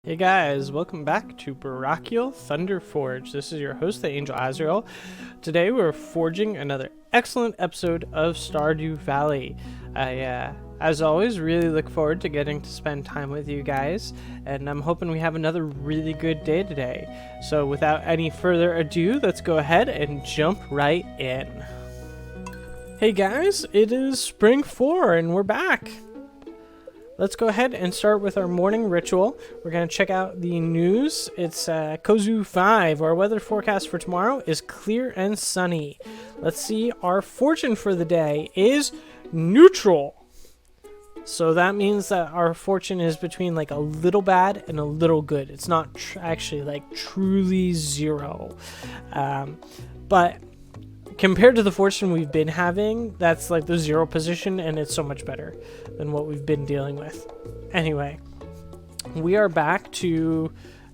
Hey guys, welcome back to Barachiel Thunder Forge. This is your host, the Angel Azrael. Today we're forging another excellent episode of Stardew Valley. As always, really look forward to getting to spend time with you guys, and I'm hoping we have another really good day today. So without any further ado, let's go ahead and jump right in. Hey guys, it is Spring 4 and we're back. Let's go ahead and start with our morning ritual. We're going to check out the news. It's Kozu 5. Our weather forecast for tomorrow is clear and sunny. Let's see. Our fortune for the day is neutral. So that means that our fortune is between like a little bad and a little good. It's not actually like truly zero. But compared to the fortune we've been having, that's like the zero position, and it's so much better than what we've been dealing with. Anyway, we are back to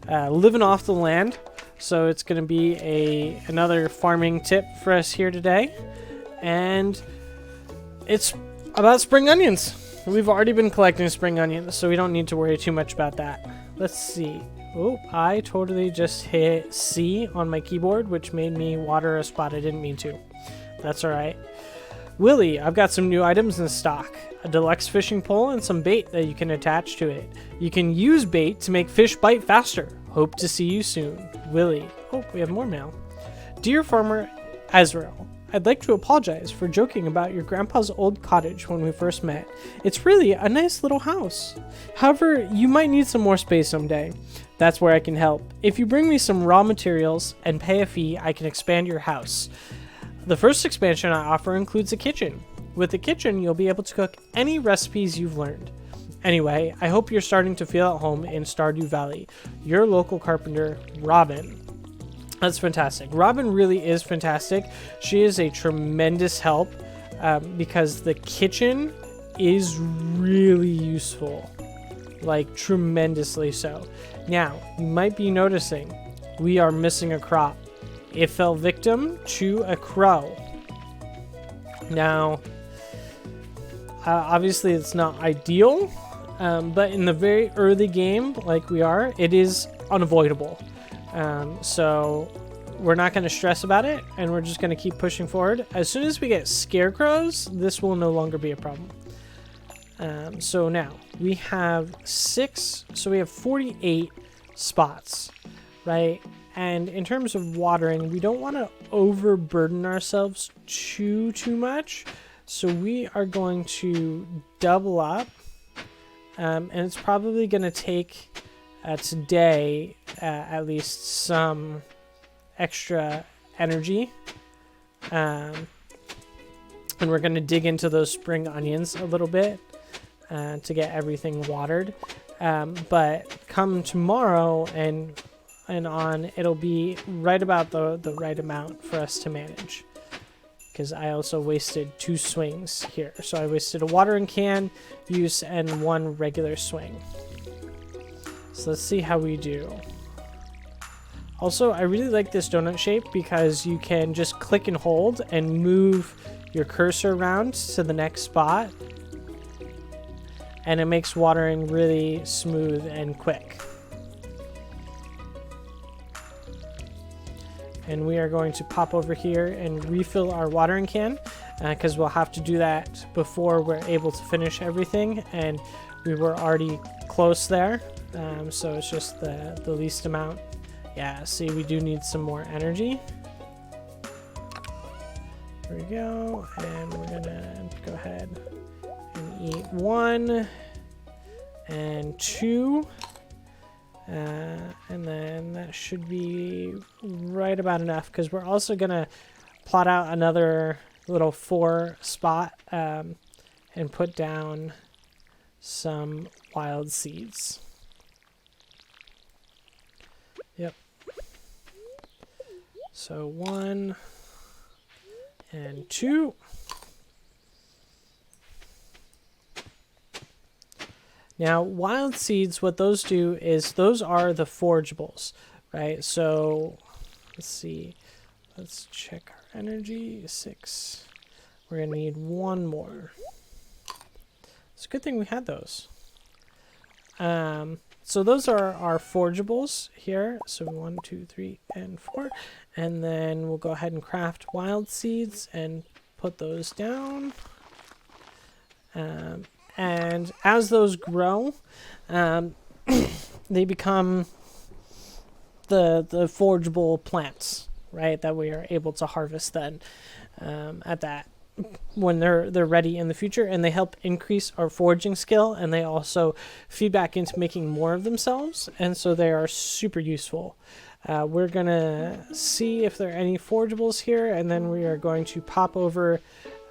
living off the land, so it's going to be another farming tip for us here today, and it's about spring onions. We've already been collecting spring onions, so we don't need to worry too much about that. Let's see. Oh, I totally just hit C on my keyboard, which made me water a spot I didn't mean to. That's alright. Willie, I've got some new items in stock. A deluxe fishing pole and some bait that you can attach to it. You can use bait to make fish bite faster. Hope to see you soon. Willie. Oh, we have more mail. Dear Farmer Azrael, I'd like to apologize for joking about your grandpa's old cottage when we first met. It's really a nice little house. However, you might need some more space someday. That's where I can help. If you bring me some raw materials and pay a fee, I can expand your house. The first expansion I offer includes a kitchen. With the kitchen, you'll be able to cook any recipes you've learned. Anyway, I hope you're starting to feel at home in Stardew Valley. Your local carpenter, Robin. That's fantastic. Robin really is fantastic. She is a tremendous help because the kitchen is really useful. Like, tremendously so. Now, you might be noticing we are missing a crop. It fell victim to a crow. Now, obviously it's not ideal, but in the very early game, like we are, it is unavoidable. So we're not going to stress about it, and we're just going to keep pushing forward. As soon as we get scarecrows, this will no longer be a problem. So now we have 48 spots, right? And in terms of watering, we don't want to overburden ourselves too much. So we are going to double up, and it's probably going to take today at least some extra energy. And we're going to dig into those spring onions a little bit to get everything watered. But come tomorrow and on, it'll be right about the right amount for us to manage. Because I also wasted 2 swings here. So I wasted a watering can use and 1 regular swing. So let's see how we do. Also, I really like this donut shape because you can just click and hold and move your cursor around to the next spot. And it makes watering really smooth and quick. And we are going to pop over here and refill our watering can because we'll have to do that before we're able to finish everything. And we were already close there. So it's just the least amount. Yeah, see, we do need some more energy. There we go. And we're going to go ahead and eat 1 and 2. And then that should be right about enough because we're also going to plot out another little 4 spot and put down some wild seeds. Yep. So 1 and 2. Now, wild seeds, what those do is those are the forageables, right? So, let's see. Let's check our energy. 6. We're going to need 1 more. It's a good thing we had those. So those are our forgeables here. So 1, 2, 3, and 4. And then we'll go ahead and craft wild seeds and put those down. And as those grow, they become the forgeable plants, right? That we are able to harvest then when they're ready in the future, and they help increase our forging skill, and they also feed back into making more of themselves, and so they are super useful. We're gonna see if there are any forgeables here, and then we are going to pop over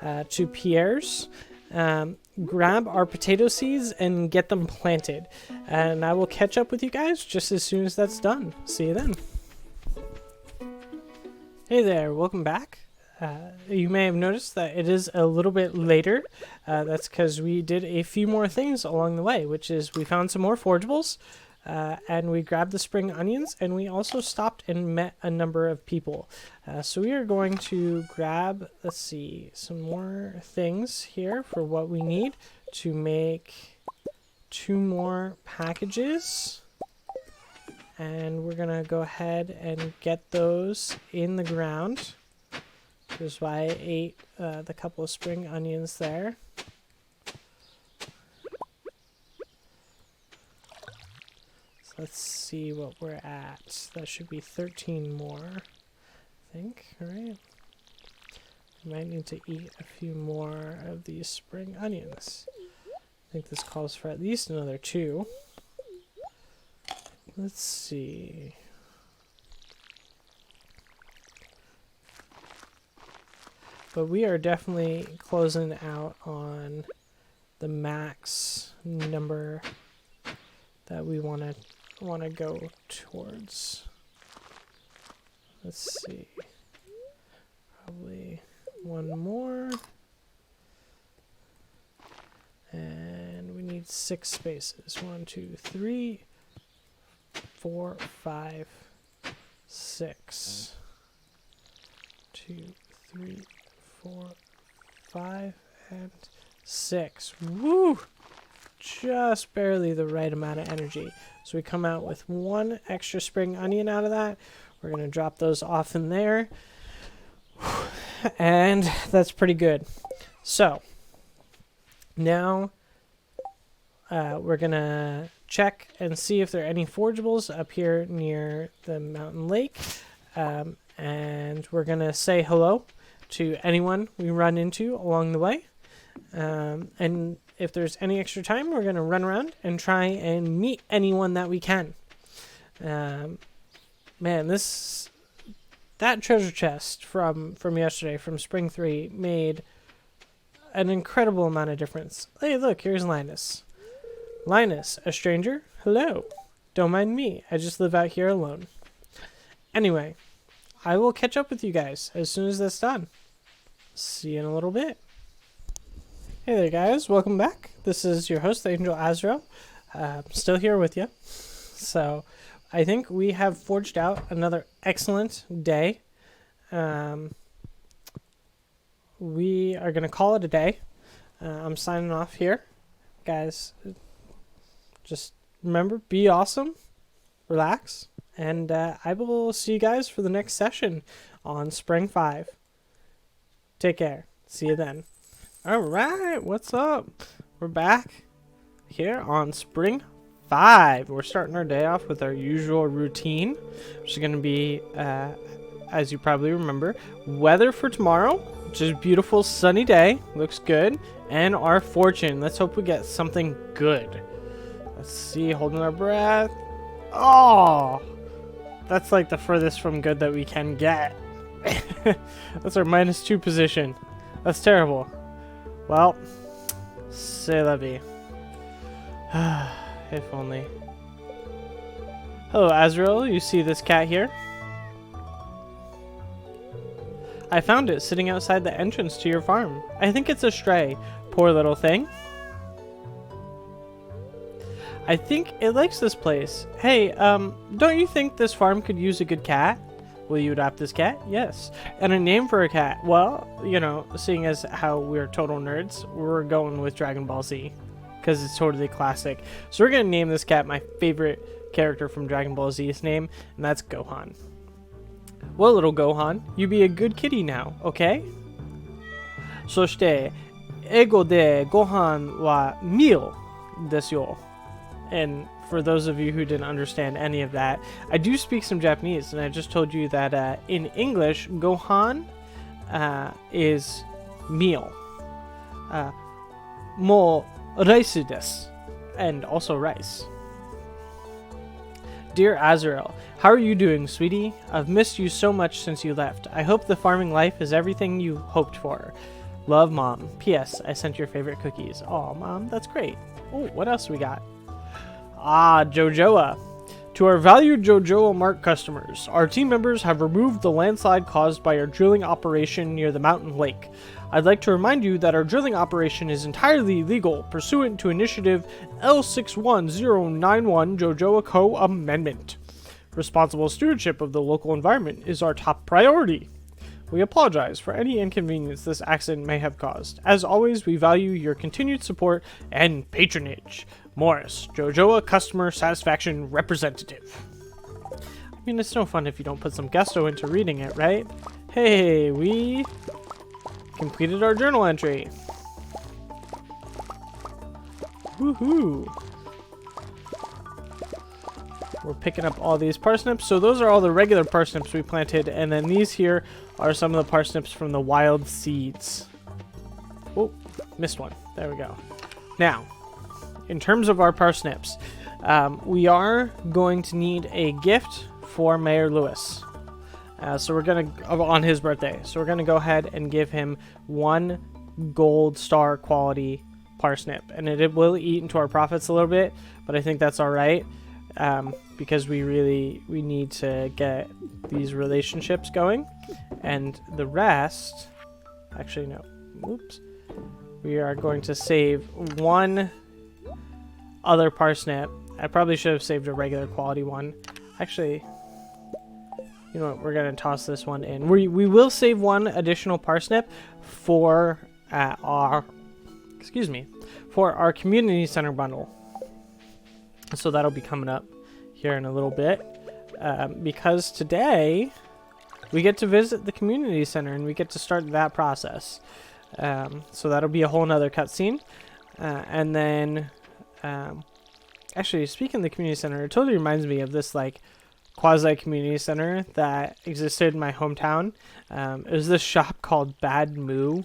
to Pierre's, grab our potato seeds and get them planted, and I will catch up with you guys just as soon as that's done. See you then. Hey there, welcome back. You may have noticed that it is a little bit later. That's because we did a few more things along the way, which is we found some more forgeables, and we grabbed the spring onions, and we also stopped and met a number of people. So we are going to grab, let's see, some more things here for what we need to make 2 more packages. And we're going to go ahead and get those in the ground. Here's why I ate the couple of spring onions there. So let's see what we're at. That should be 13 more, I think, right? Might need to eat a few more of these spring onions. I think this calls for at least another 2. Let's see. But we are definitely closing out on the max number that we want to go towards. Let's see. Probably 1 more. And we need 6 spaces. 1, 2, 3, 4, 5, 6. 2, 3, 4, 5, and 6. Woo! Just barely the right amount of energy. So we come out with 1 extra spring onion out of that. We're going to drop those off in there. And that's pretty good. So now we're going to check and see if there are any forgeables up here near the mountain lake. And we're going to say hello to anyone we run into along the way. And if there's any extra time, we're going to run around and try and meet anyone that we can. Man, that treasure chest from yesterday, from Spring 3, made an incredible amount of difference. Hey, look, here's Linus. Linus, a stranger? Hello. Don't mind me. I just live out here alone. Anyway, I will catch up with you guys as soon as that's done. See you in a little bit. Hey there, guys. Welcome back. This is your host, the Angel Azrael. Still here with you. So I think we have forged out another excellent day. We are going to call it a day. I'm signing off here. Guys, just remember, be awesome, relax, and I will see you guys for the next session on Spring 5. Take care. See you then. All right, what's up? We're back here on Spring 5. We're starting our day off with our usual routine, which is going to be, as you probably remember, weather for tomorrow, which is a beautiful sunny day. Looks good. And our fortune. Let's hope we get something good. Let's see, holding our breath. Oh, that's like the furthest from good that we can get. That's our -2 position. That's terrible. Well, c'est la vie. If only. Hello, Azrael. You see this cat here? I found it sitting outside the entrance to your farm. I think it's a stray. Poor little thing. I think it likes this place. Hey, don't you think this farm could use a good cat? Will you adopt this cat? Yes. And a name for a cat? Well, you know, seeing as how we're total nerds, we're going with Dragon Ball Z. because it's totally classic. So we're going to name this cat my favorite character from Dragon Ball Z's name, and that's Gohan. Well, little Gohan, you be a good kitty now, okay? そして、英語でご飯はmealですよ. And for those of you who didn't understand any of that, I do speak some Japanese, and I just told you that in English, gohan is meal. もう rice です. And also rice. Dear Azrael, how are you doing, sweetie? I've missed you so much since you left. I hope the farming life is everything you hoped for. Love, Mom. P.S. I sent your favorite cookies. Aw, Mom, that's great. Oh, what else we got? Ah, Jojoa. To our valued Jojoa Mart customers, our team members have removed the landslide caused by our drilling operation near the mountain lake. I'd like to remind you that our drilling operation is entirely legal, pursuant to Initiative L61091 Jojoa Co. Amendment. Responsible stewardship of the local environment is our top priority. We apologize for any inconvenience this accident may have caused. As always, we value your continued support and patronage. Morris, Jojoa Customer Satisfaction Representative. I mean, it's no fun if you don't put some gusto into reading it, right? Hey, we completed our journal entry. Woohoo! We're picking up all these parsnips. So those are all the regular parsnips we planted, and then these here are some of the parsnips from the wild seeds. Oh, missed one. There we go. Now, in terms of our parsnips, we are going to need a gift for Mayor Lewis. So we're going to, on his birthday. So we're going to go ahead and give him 1 gold star quality parsnip. And it will eat into our profits a little bit, but I think that's all right. Because we need to get these relationships going, and the rest, actually no, oops, we are going to save 1 other parsnip. I probably should have saved a regular quality one. Actually, you know what, we're gonna toss this one in. We will save 1 additional parsnip for our community center bundle. So that'll be coming up here in a little bit, because today we get to visit the community center and we get to start that process. So that'll be a whole nother cutscene. And then, actually, speaking of the community center, it totally reminds me of this like quasi community center that existed in my hometown. It was this shop called Bad Moo.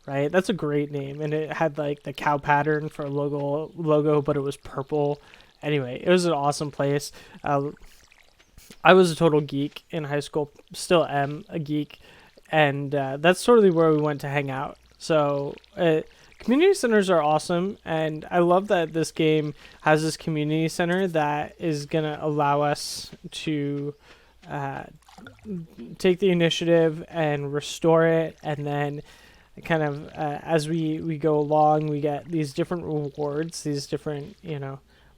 Right, that's a great name, and it had like the cow pattern for a logo, but it was purple. Anyway, it was an awesome place. I was a total geek in high school, still am a geek, and that's totally where we went to hang out. So community centers are awesome, and I love that this game has this community center that is going to allow us to take the initiative and restore it, and then kind of as we go along, we get these different rewards, these different,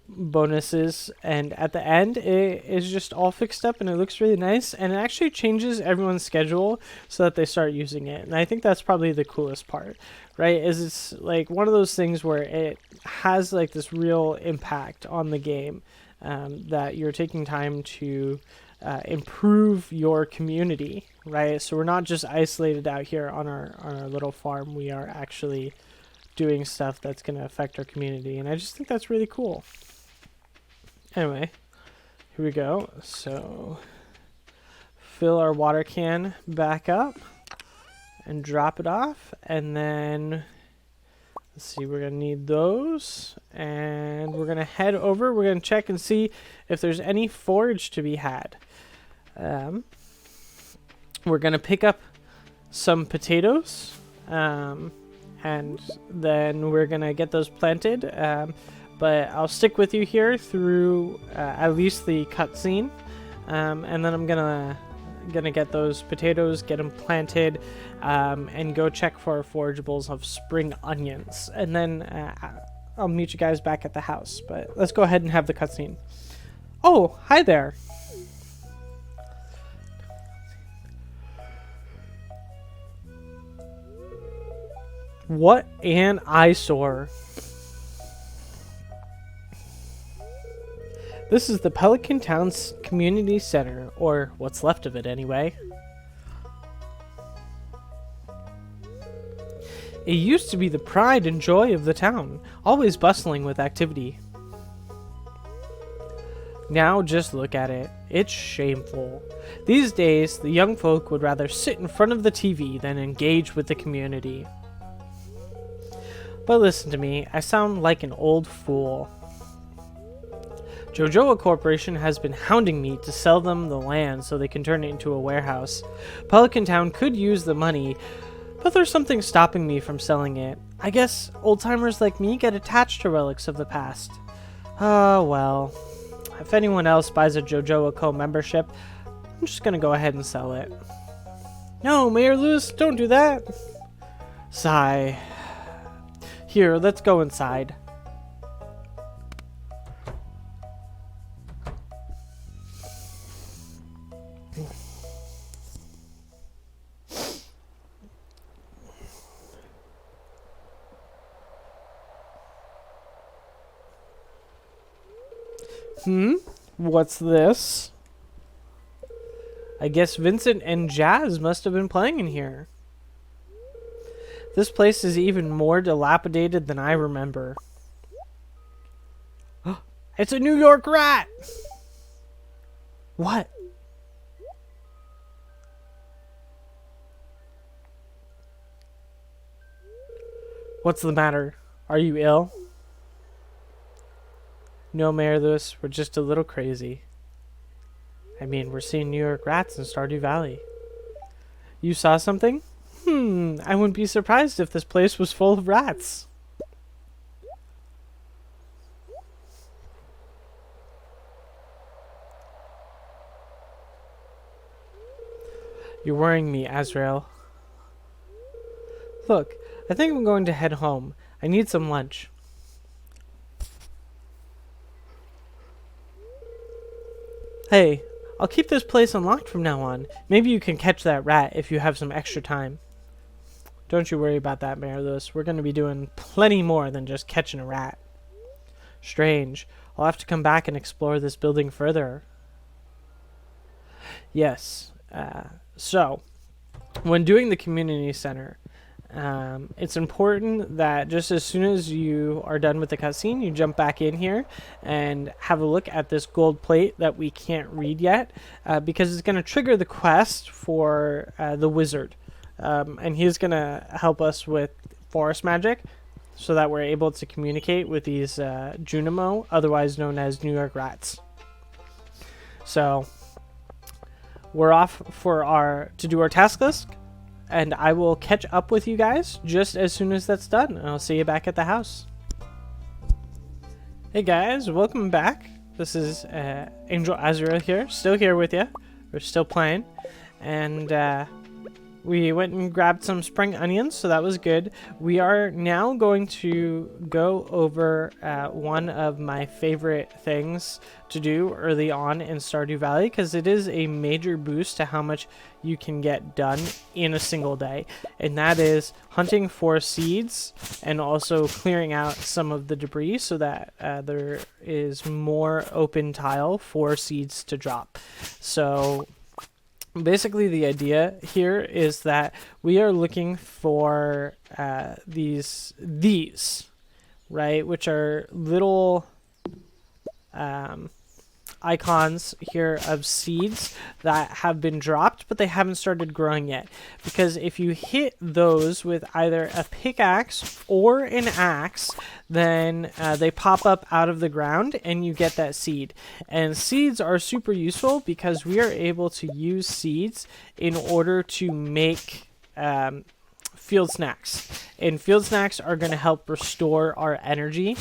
bonuses, and at the end it is just all fixed up and it looks really nice, and it actually changes everyone's schedule so that they start using it. And I think that's probably the coolest part, right? Is it's like one of those things where it has like this real impact on the game, that you're taking time to improve your community, right? So we're not just isolated out here on our little farm. We are actually doing stuff that's going to affect our community, and I just think that's really cool. Anyway, here we go. So fill our water can back up and drop it off, and then let's see, we're gonna need those, and we're gonna head over. We're gonna check and see if there's any forage to be had. We're gonna pick up some potatoes, and then we're gonna get those planted. But I'll stick with you here through at least the cutscene, and then I'm gonna get those potatoes, get them planted, and go check for forageables of spring onions, and then I'll meet you guys back at the house. But let's go ahead and have the cutscene. Oh, hi there. What an eyesore. This is the Pelican Town's Community Center, or what's left of it anyway. It used to be the pride and joy of the town, always bustling with activity. Now just look at it. It's shameful. These days, the young folk would rather sit in front of the TV than engage with the community. But listen to me, I sound like an old fool. Jojoa Corporation has been hounding me to sell them the land so they can turn it into a warehouse. Pelican Town could use the money, but there's something stopping me from selling it. I guess old-timers like me get attached to relics of the past. Oh, well. If anyone else buys a Jojoa Co. membership, I'm just gonna go ahead and sell it. No, Mayor Lewis, don't do that. Sigh. Here, let's go inside. What's this? I guess Vincent and Jazz must have been playing in here. This place is even more dilapidated than I remember. It's a New York rat! What? What's the matter? Are you ill? No, Mayor Lewis, we're just a little crazy. I mean, we're seeing New York rats in Stardew Valley. You saw something? I wouldn't be surprised if this place was full of rats. You're worrying me, Azrael. Look, I think I'm going to head home. I need some lunch. Hey, I'll keep this place unlocked from now on. Maybe you can catch that rat if you have some extra time. Don't you worry about that, Mayor Lewis. We're going to be doing plenty more than just catching a rat. Strange. I'll have to come back and explore this building further. Yes. So, when doing the community center, it's important that just as soon as you are done with the cutscene, you jump back in here and have a look at this gold plate that we can't read yet, because it's going to trigger the quest for the wizard. And he's going to help us with forest magic so that we're able to communicate with these Junimo, otherwise known as New York rats. So we're off for to do our task list, and I will catch up with you guys just as soon as that's done, and I'll see you back at the house. Hey guys, welcome back. This is Angel Azrael here, still here with you. We're still playing, and we went and grabbed some spring onions, so that was good. We are now going to go over one of my favorite things to do early on in Stardew Valley, because it is a major boost to how much you can get done in a single day, and that is hunting for seeds and also clearing out some of the debris so that there is more open tile for seeds to drop. So basically the idea here is that we are looking for these right, which are little icons here of seeds that have been dropped, but they haven't started growing yet. Because if you hit those with either a pickaxe or an axe, then they pop up out of the ground and you get that seed. And seeds are super useful because we are able to use seeds in order to make field snacks. And field snacks are going to help restore our energy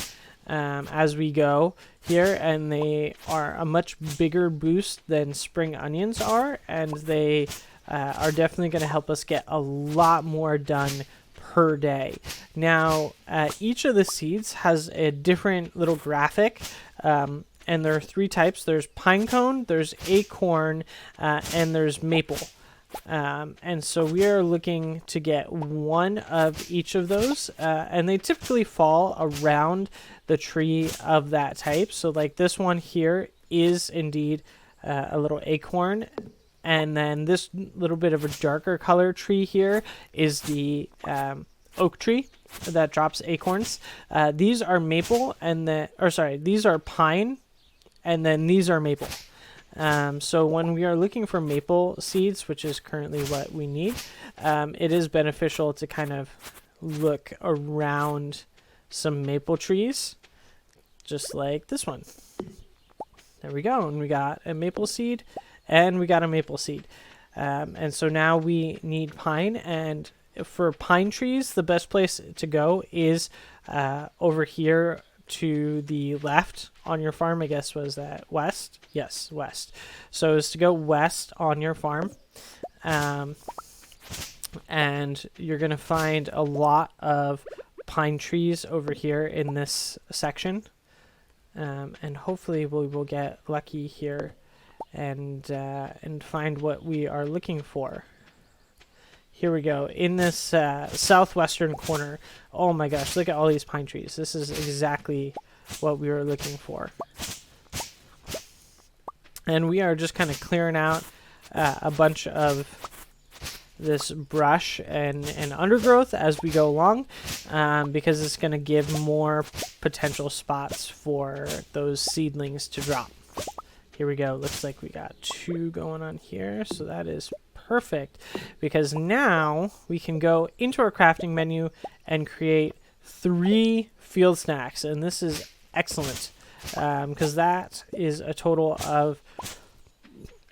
as we go here, and they are a much bigger boost than spring onions are, and they are definitely going to help us get a lot more done per day. Now, each of the seeds has a different little graphic, and there are three types. There's pine cone, there's acorn, and there's maple. And so we are looking to get one of each of those, and they typically fall around the tree of that type. So like this one here is indeed a little acorn. And then this little bit of a darker color tree here is the oak tree that drops acorns. These are maple, these are pine, and then these are maple. So when we are looking for maple seeds, which is currently what we need, it is beneficial to kind of look around some maple trees, just like this one. There we go, and we got a maple seed. And we got a maple seed. And so now we need pine. And for pine trees, the best place to go is over here to the left on your farm. I guess, was that west? Yes, west. So it's to go west on your farm. And you're going to find a lot of pine trees over here in this section. And hopefully we will get lucky here and find what we are looking for. Here we go. In this southwestern corner. Oh my gosh, look at all these pine trees. This is exactly what we were looking for. And we are just kind of clearing out a bunch of this brush and undergrowth as we go along, because it's going to give more potential spots for those seedlings to drop. Here we go. Looks like we got 2 going on here. So that is perfect, because now we can go into our crafting menu and create 3 field snacks. And this is excellent, because that is a total of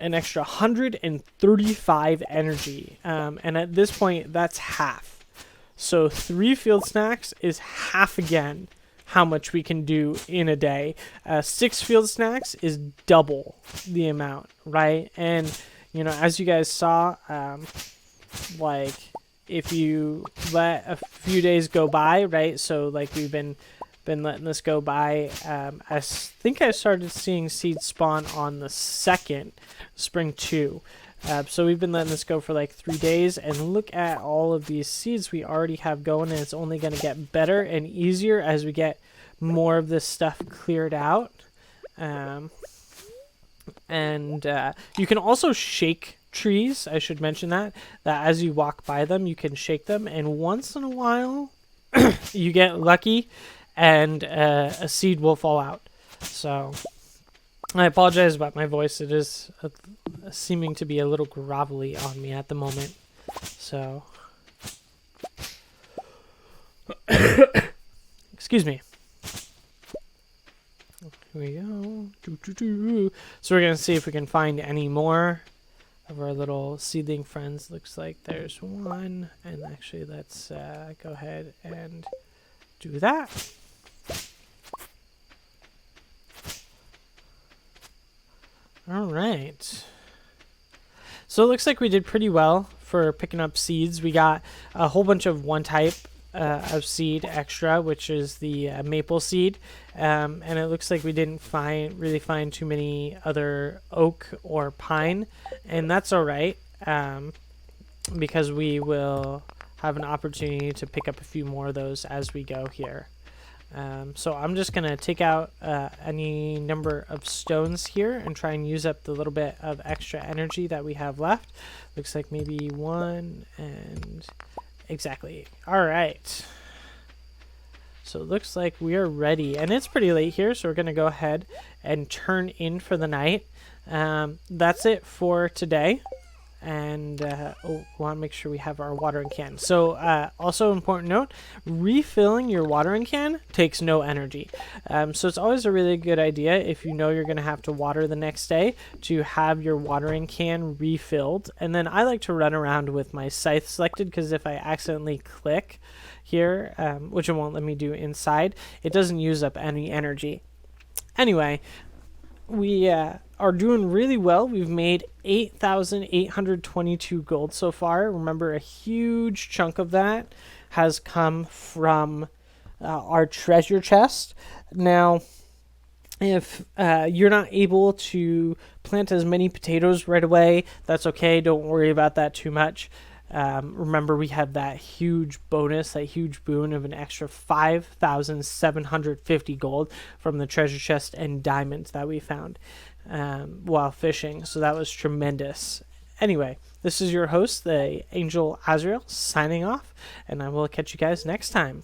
an extra 135 energy. And at this point, that's half. So 3 field snacks is half again how much we can do in a day. 6 field snacks is double the amount, right? And you know, as you guys saw, like if you let a few days go by, right? So like we've been letting this go by. I think I started seeing seeds spawn on the 2nd, spring 2. So we've been letting this go for like 3 days, and look at all of these seeds we already have going, and it's only going to get better and easier as we get more of this stuff cleared out. And you can also shake trees. I should mention that as you walk by them, you can shake them, and once in a while you get lucky and a seed will fall out. So I apologize about my voice. It is seeming to be a little grovelly on me at the moment. So excuse me. Here we go. So we're going to see if we can find any more of our little seedling friends. Looks like there's one. And actually, let's go ahead and do that. All right. So it looks like we did pretty well for picking up seeds. We got a whole bunch of one type of seed extra, which is the maple seed, and it looks like we didn't really find too many other oak or pine, and that's all right, because we will have an opportunity to pick up a few more of those as we go here. So I'm just gonna take out any number of stones here and try and use up the little bit of extra energy that we have left. Looks like maybe 1 and exactly. All right. So it looks like we are ready, and it's pretty late here, so we're going to go ahead and turn in for the night. That's it for today. And we want to make sure we have our watering can. So also important note, refilling your watering can takes no energy. So it's always a really good idea, if you know you're going to have to water the next day, to have your watering can refilled. And then I like to run around with my scythe selected, because if I accidentally click here, which it won't let me do inside, it doesn't use up any energy. Anyway, we are doing really well. We've made 8,822 gold so far. Remember, a huge chunk of that has come from our treasure chest. Now, if you're not able to plant as many potatoes right away, that's okay. Don't worry about that too much. Remember, we had that huge bonus, that huge boon of an extra 5,750 gold from the treasure chest and diamonds that we found while fishing. So that was tremendous. Anyway, this is your host, the Angel Azrael, signing off, and I will catch you guys next time.